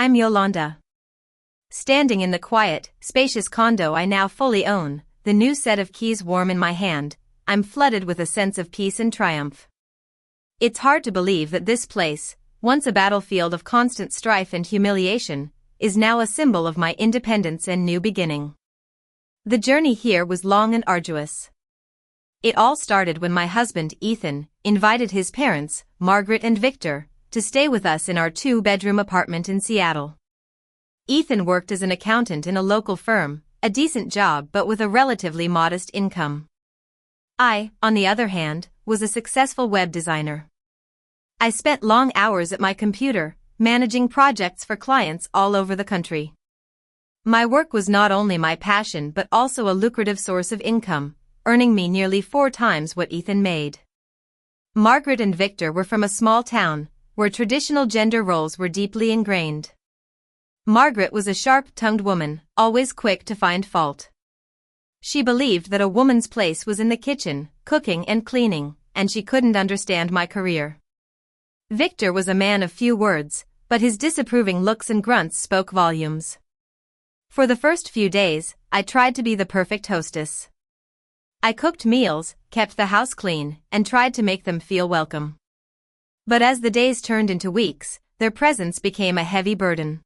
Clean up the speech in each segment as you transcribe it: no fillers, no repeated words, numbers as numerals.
I'm Yolanda. Standing in the quiet, spacious condo I now fully own, the new set of keys warm in my hand, I'm flooded with a sense of peace and triumph. It's hard to believe that this place, once a battlefield of constant strife and humiliation, is now a symbol of my independence and new beginning. The journey here was long and arduous. It all started when my husband, Ethan, invited his parents, Margaret and Victor, to stay with us in our 2-bedroom apartment in Seattle. Ethan worked as an accountant in a local firm, a decent job but with a relatively modest income. I, on the other hand, was a successful web designer. I spent long hours at my computer, managing projects for clients all over the country. My work was not only my passion but also a lucrative source of income, earning me nearly 4 times what Ethan made. Margaret and Victor were from a small town, where traditional gender roles were deeply ingrained. Margaret was a sharp-tongued woman, always quick to find fault. She believed that a woman's place was in the kitchen, cooking and cleaning, and she couldn't understand my career. Victor was a man of few words, but his disapproving looks and grunts spoke volumes. For the first few days, I tried to be the perfect hostess. I cooked meals, kept the house clean, and tried to make them feel welcome. But as the days turned into weeks, their presence became a heavy burden.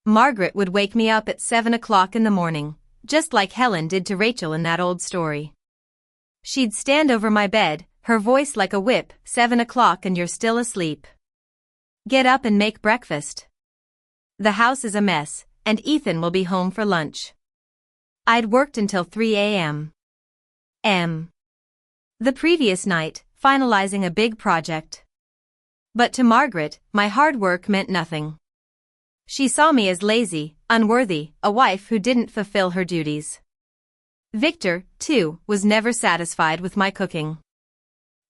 Margaret would wake me up at 7 o'clock in the morning, just like Helen did to Rachel in that old story. She'd stand over my bed, her voice like a whip, 7 o'clock and you're still asleep. Get up and make breakfast. The house is a mess, and Ethan will be home for lunch. I'd worked until 3 a.m. The previous night, finalizing a big project. But to Margaret, my hard work meant nothing. She saw me as lazy, unworthy, a wife who didn't fulfill her duties. Victor, too, was never satisfied with my cooking.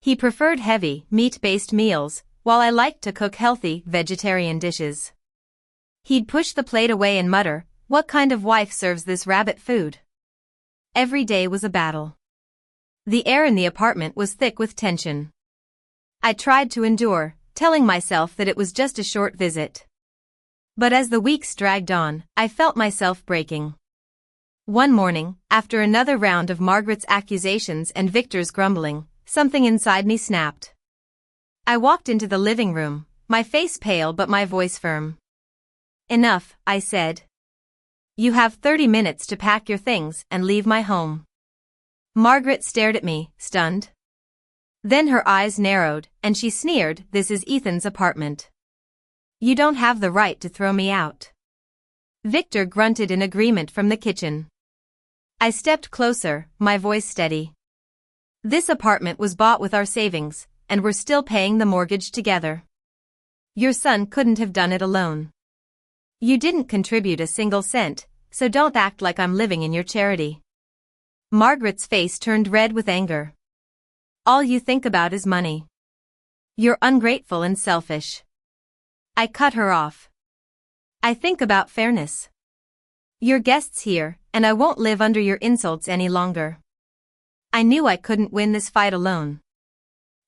He preferred heavy, meat-based meals, while I liked to cook healthy, vegetarian dishes. He'd push the plate away and mutter, "What kind of wife serves this rabbit food?" Every day was a battle. The air in the apartment was thick with tension. I tried to endure, telling myself that it was just a short visit. But as the weeks dragged on, I felt myself breaking. One morning, after another round of Margaret's accusations and Victor's grumbling, something inside me snapped. I walked into the living room, my face pale but my voice firm. "Enough," I said. "You have 30 minutes to pack your things and leave my home." Margaret stared at me, stunned. Then her eyes narrowed, and she sneered, "This is Ethan's apartment. You don't have the right to throw me out." Victor grunted in agreement from the kitchen. I stepped closer, my voice steady. "This apartment was bought with our savings, and we're still paying the mortgage together. Your son couldn't have done it alone. You didn't contribute a single cent, so don't act like I'm living in your charity." Margaret's face turned red with anger. "All you think about is money. You're ungrateful and selfish." I cut her off. "I think about fairness. You're guests here, and I won't live under your insults any longer." I knew I couldn't win this fight alone.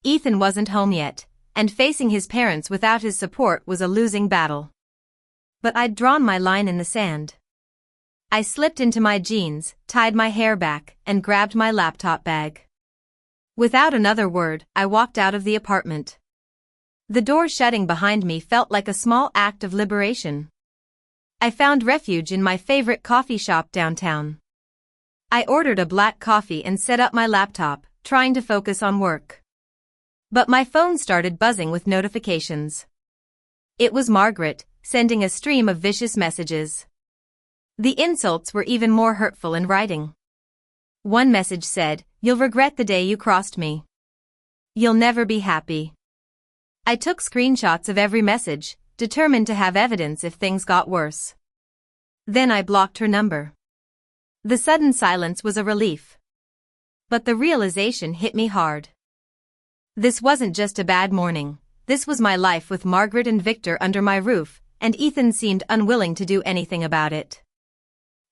Ethan wasn't home yet, and facing his parents without his support was a losing battle. But I'd drawn my line in the sand. I slipped into my jeans, tied my hair back, and grabbed my laptop bag. Without another word, I walked out of the apartment. The door shutting behind me felt like a small act of liberation. I found refuge in my favorite coffee shop downtown. I ordered a black coffee and set up my laptop, trying to focus on work. But my phone started buzzing with notifications. It was Margaret, sending a stream of vicious messages. The insults were even more hurtful in writing. One message said, "You'll regret the day you crossed me. You'll never be happy." I took screenshots of every message, determined to have evidence if things got worse. Then I blocked her number. The sudden silence was a relief. But the realization hit me hard. This wasn't just a bad morning, this was my life with Margaret and Victor under my roof, and Ethan seemed unwilling to do anything about it.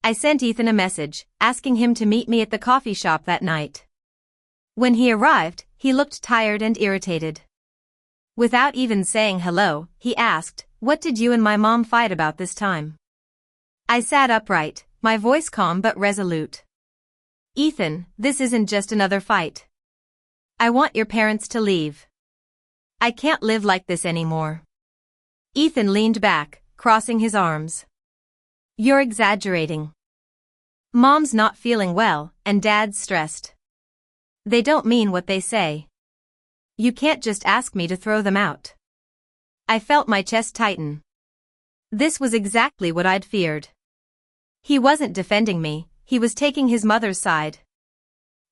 I sent Ethan a message, asking him to meet me at the coffee shop that night. When he arrived, he looked tired and irritated. Without even saying hello, he asked, What did you and my mom fight about this time? I sat upright, my voice calm but resolute. Ethan, this isn't just another fight. I want your parents to leave. I can't live like this anymore. Ethan leaned back, crossing his arms. You're exaggerating. Mom's not feeling well, and Dad's stressed. They don't mean what they say. You can't just ask me to throw them out. I felt my chest tighten. This was exactly what I'd feared. He wasn't defending me, he was taking his mother's side.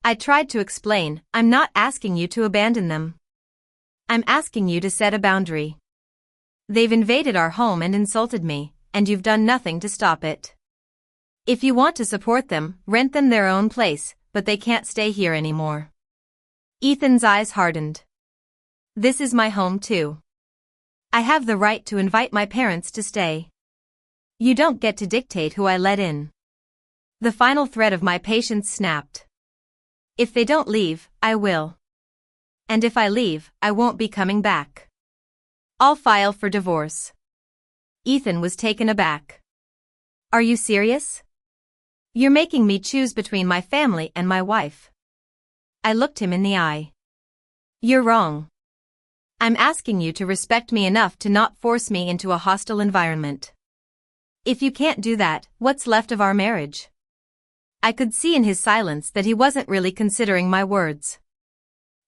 I tried to explain, I'm not asking you to abandon them. I'm asking you to set a boundary. They've invaded our home and insulted me, and you've done nothing to stop it. If you want to support them, rent them their own place, but they can't stay here anymore. Ethan's eyes hardened. This is my home too. I have the right to invite my parents to stay. You don't get to dictate who I let in. The final thread of my patience snapped. If they don't leave, I will. And if I leave, I won't be coming back. I'll file for divorce. Ethan was taken aback. Are you serious? You're making me choose between my family and my wife. I looked him in the eye. You're wrong. I'm asking you to respect me enough to not force me into a hostile environment. If you can't do that, what's left of our marriage? I could see in his silence that he wasn't really considering my words.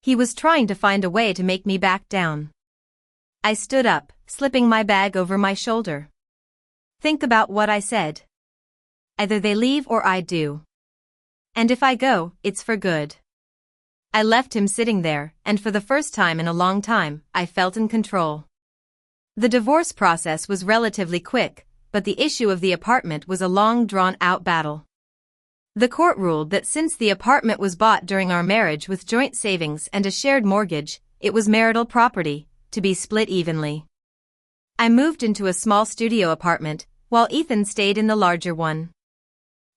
He was trying to find a way to make me back down. I stood up, slipping my bag over my shoulder. Think about what I said. Either they leave or I do. And if I go, it's for good. I left him sitting there, and for the first time in a long time, I felt in control. The divorce process was relatively quick, but the issue of the apartment was a long drawn-out battle. The court ruled that since the apartment was bought during our marriage with joint savings and a shared mortgage, it was marital property, to be split evenly. I moved into a small studio apartment, while Ethan stayed in the larger one.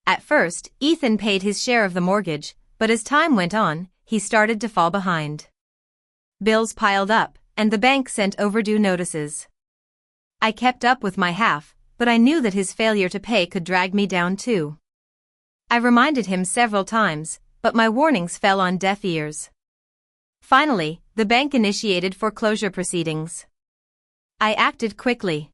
At first, Ethan paid his share of the mortgage, but as time went on, he started to fall behind. Bills piled up, and the bank sent overdue notices. I kept up with my half, but I knew that his failure to pay could drag me down too. I reminded him several times, but my warnings fell on deaf ears. Finally, the bank initiated foreclosure proceedings. I acted quickly.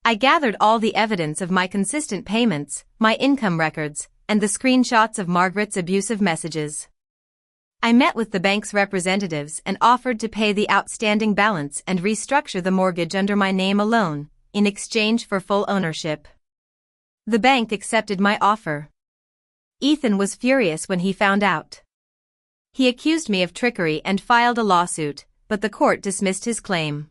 I gathered all the evidence of my consistent payments, my income records, and the screenshots of Margaret's abusive messages. I met with the bank's representatives and offered to pay the outstanding balance and restructure the mortgage under my name alone, in exchange for full ownership. The bank accepted my offer. Ethan was furious when he found out. He accused me of trickery and filed a lawsuit, but the court dismissed his claim.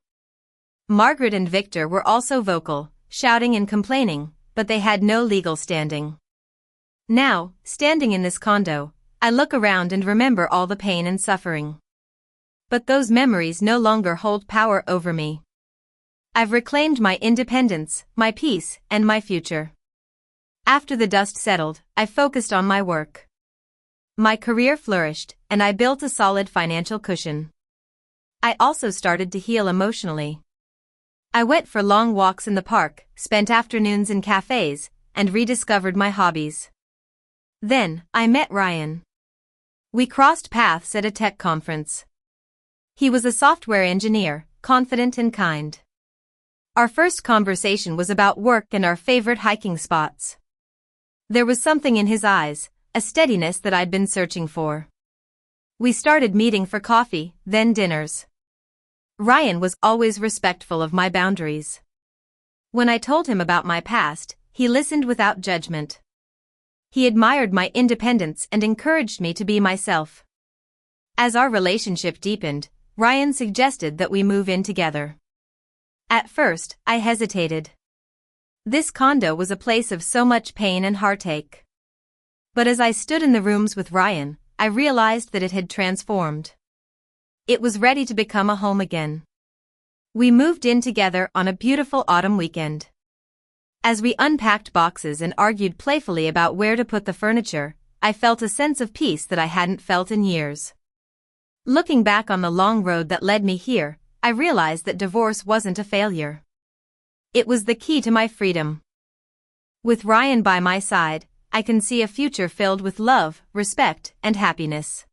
Margaret and Victor were also vocal, shouting and complaining, but they had no legal standing. Now, standing in this condo, I look around and remember all the pain and suffering. But those memories no longer hold power over me. I've reclaimed my independence, my peace, and my future. After the dust settled, I focused on my work. My career flourished, and I built a solid financial cushion. I also started to heal emotionally. I went for long walks in the park, spent afternoons in cafes, and rediscovered my hobbies. Then, I met Ryan. We crossed paths at a tech conference. He was a software engineer, confident and kind. Our first conversation was about work and our favorite hiking spots. There was something in his eyes, a steadiness that I'd been searching for. We started meeting for coffee, then dinners. Ryan was always respectful of my boundaries. When I told him about my past, he listened without judgment. He admired my independence and encouraged me to be myself. As our relationship deepened, Ryan suggested that we move in together. At first, I hesitated. This condo was a place of so much pain and heartache. But as I stood in the rooms with Ryan, I realized that it had transformed. It was ready to become a home again. We moved in together on a beautiful autumn weekend. As we unpacked boxes and argued playfully about where to put the furniture, I felt a sense of peace that I hadn't felt in years. Looking back on the long road that led me here, I realized that divorce wasn't a failure. It was the key to my freedom. With Ryan by my side, I can see a future filled with love, respect, and happiness.